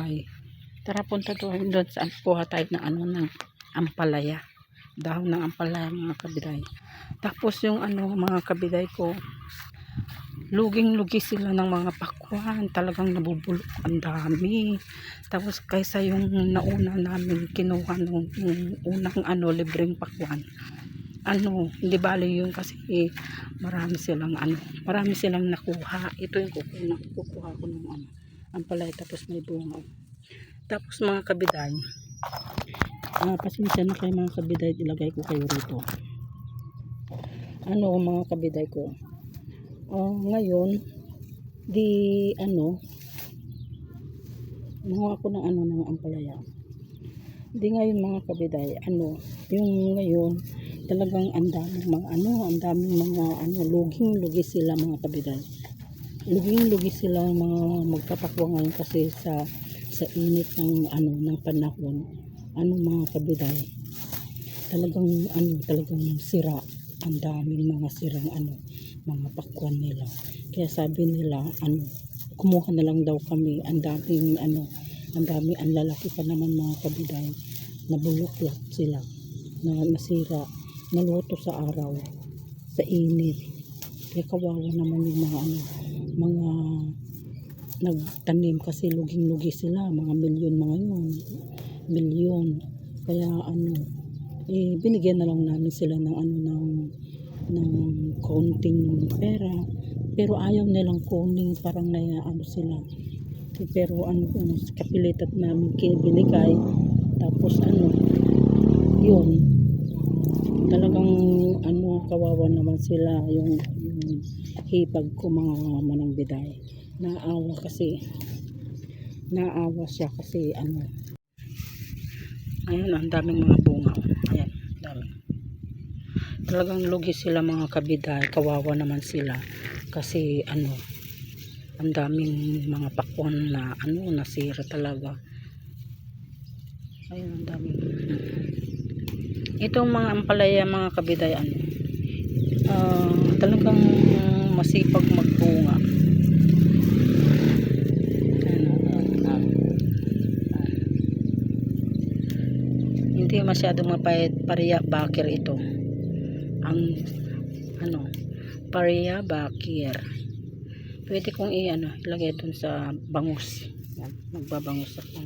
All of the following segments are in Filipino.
kabiday. Tara, punta doon saan kuha tayo ng ano ng ampalaya. Dahon ng ampalaya mga kabiday. Tapos yung ano mga kabiday ko, luging-lugi sila ng mga pakwan. Talagang nabubulok. Ang dami. Tapos kaysa yung nauna namin kinuha nung yung unang ano libreng pakwan. Ano, hindi bali yun kasi marami silang nakuha. Ito yung kukuha ko ng ano, ampalaya tapos may bunga. Tapos mga kabiday, pasensya na kayo mga kabiday, ilagay ko kayo rito. Ano mga kabiday ko, ngayon, di ano, nakuha ko ng ano ng ampalaya. Di ngayon mga kabiday, ano, yung ngayon, talagang ang daming mga luging-lugi sila mga kabiday. Luging-lugi sila mga magpapakwa ngayon kasi sa init ng ng panahon. Mga kabiday, talagang sira. Ang daming mga sirang mga pakwan nila. Kaya sabi nila kumuha na lang daw kami. Ang lalaki pa naman mga kabiday. Nabulok sila, nasira, naluto sa araw, sa init. Kaya kawawa naman yung mga nagtanim kasi luging-lugi sila, mga milyon. Kaya binigyan na lang namin sila ng kaunting pera, pero ayaw nilang kunin, parang sila. Pero kapilitan namin binigay. Tapos yun, talagang kawawa naman sila yung hipag ko mga manangbiday. Naawa siya kasi ayun, ang daming mga bunga. Ayan, dami. Talagang lugi sila mga kabiday, kawawa naman sila kasi ang daming mga pakwan na nasira talaga. Ayun, ang daming. Itong mga ampalaya mga kabiday, talagang masipag magbunga. Hindi masyadong pareya bakir ito. Ang pareya bakir. Pwede kong ilagay dun sa bangus. Yan, magbabangus ako.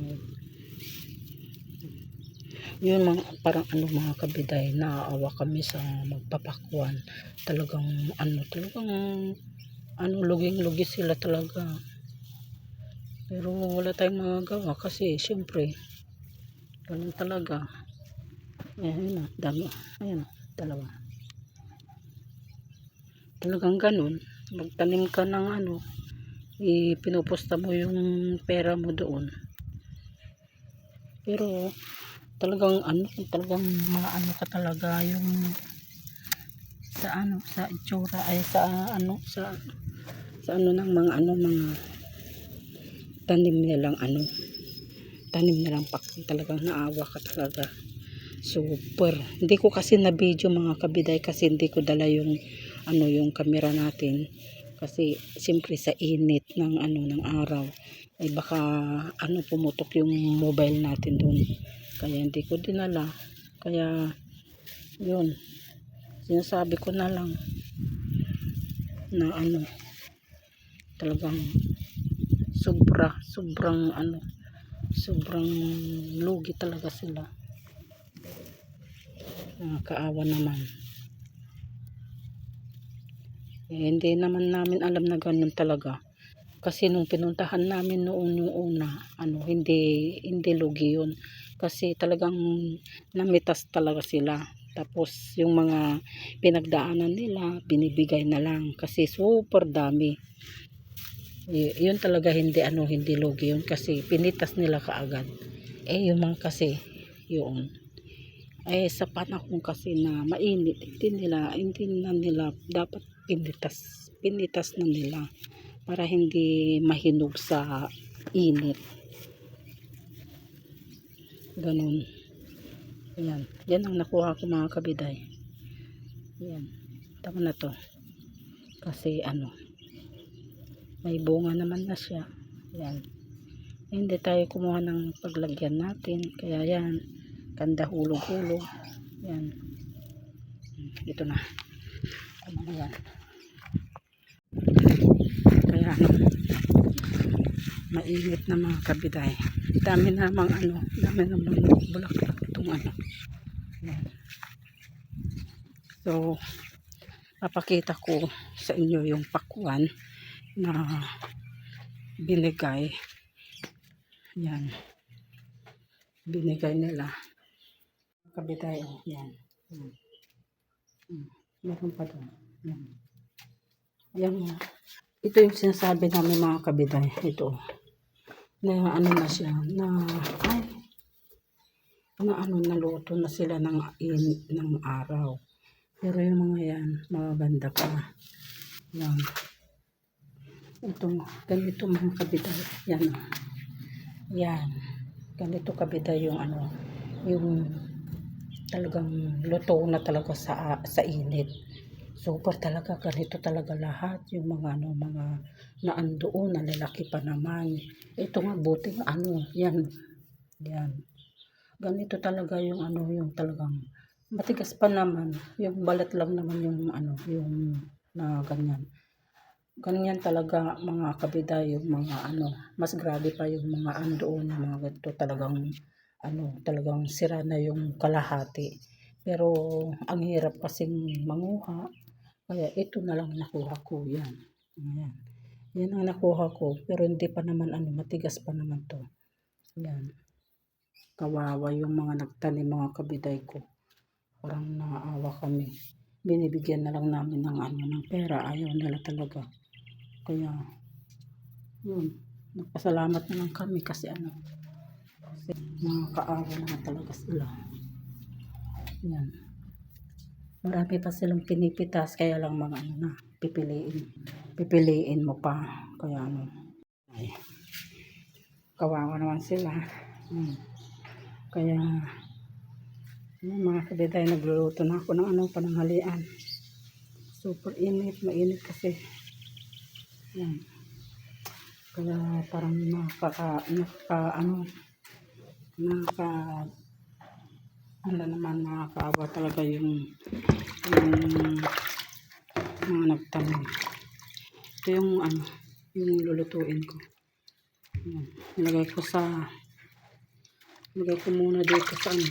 Yun parang mga kabiday, naaawa kami sa magpapakwan. Talagang luging-lugi sila talaga. Pero wala tayong magagawa kasi syempre ganun talaga. Ayan, dami. Ayan, dalawa. Talagang ganun. Magtanim ka ng pinupusta mo yung pera mo doon. Pero talagang maano ka talaga yung sa itsura ay sa ng mga tanim nilang pakwan. Talagang naawa ka talaga. Super. Hindi ko kasi na video mga kabiday kasi hindi ko dala yung yung camera natin kasi siyempre sa init ng ng araw ay baka pumutok yung mobile natin doon. Kaya hindi ko dinala. Kaya yun, sinasabi ko na lang na talagang sobrang lugi talaga sila. Kaawa naman. Hindi naman namin alam na ganun talaga. Kasi nung pinuntahan namin noon yung una, hindi lugi yun. Kasi talagang namitas talaga sila. Tapos yung mga pinagdaanan nila, binibigay na lang. Kasi super dami. Yun talaga hindi lugi yun. Kasi pinitas nila kaagad. Yung mga kasi, yun. Sa panahon kasi na mainit, hindi na nila dapat pinitas na nila para hindi mahinog sa init. Ganun. Yan ang nakuha ko mga kabiday. Yan, tama na to kasi may bunga naman na siya. Yan, Hindi tayo kumuha ng paglagyan natin. Kaya yan, ganda hulog-hulog. Yan. Ito na. Ano na yan. Kaya ano, mainit na mga kabiday. Dami namang ano, dami namang bulaklak itong ano. Yan. So, papakita ko sa inyo yung pakwan na binigay. Yan. Binigay nila. Kabiday, oh. Yan. Yan. Meron pa doon. Yan. Yan. Ito yung sinasabi namin mga kabiday. Ito. Na ano na siya. Na, ay, na ano, naluto na sila ng araw. Pero yung mga yan, magaganda pa. Yan. Ito, ganito mga kabiday. Yan. Yan. Ganito kabiday yung ano, yung talagang luto na talaga sa init. Super talaga, ganito talaga lahat. Yung mga ano, mga naandoon, na lalaki pa naman. Ito nga, buting ano, yan. Yan. Ganito talaga yung ano, yung talagang matigas pa naman. Yung balat lang naman yung ano, yung na ganyan. Ganyan talaga mga kabiday, yung mga ano, mas grabe pa yung mga andoon, yung mga ganito talagang ano, talagang sira na yung kalahati. Pero ang hirap kasing manguha. Kaya ito na lang nakuha ko, yan. Ayan. Yan ang nakuha ko, pero hindi pa naman ano, matigas pa naman to. Yan. Kawawa yung mga nagtanim mga kabiday ko. Parang naawa kami. Binibigyan na lang namin ng ano, ng pera. Ayaw nila talaga. Kaya, yun. Nagpasalamat na lang kami kasi ano, kasi mga kaawa na talaga sila. Yan. Marami pa silang pinipitas, kaya lang mga ano na, pipiliin mo pa. Kaya ano, ay, kawawa naman sila. Kaya, yun, mga kabiday, nagluluto na ako ng ano, pananghalian. Super init, mainit kasi. Yan. Kaya parang ano naman, nakakaawa talaga yung mga nagtanim. Ito yung ano, yung lulutuin ko. Yan. Nilagay ko muna dito sa ano,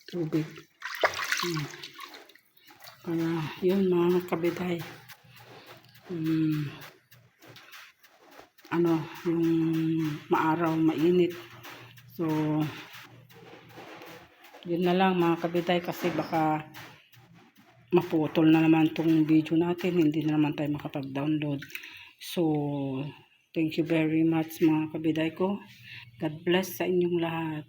tubig. Yan. Kaya yun mga kabiday, ano, yung maaraw, mainit. So, yun na lang mga kabiday, kasi baka maputol na naman tong video natin, hindi na naman tayo makapag-download. So, thank you very much mga kabiday ko. God bless sa inyong lahat.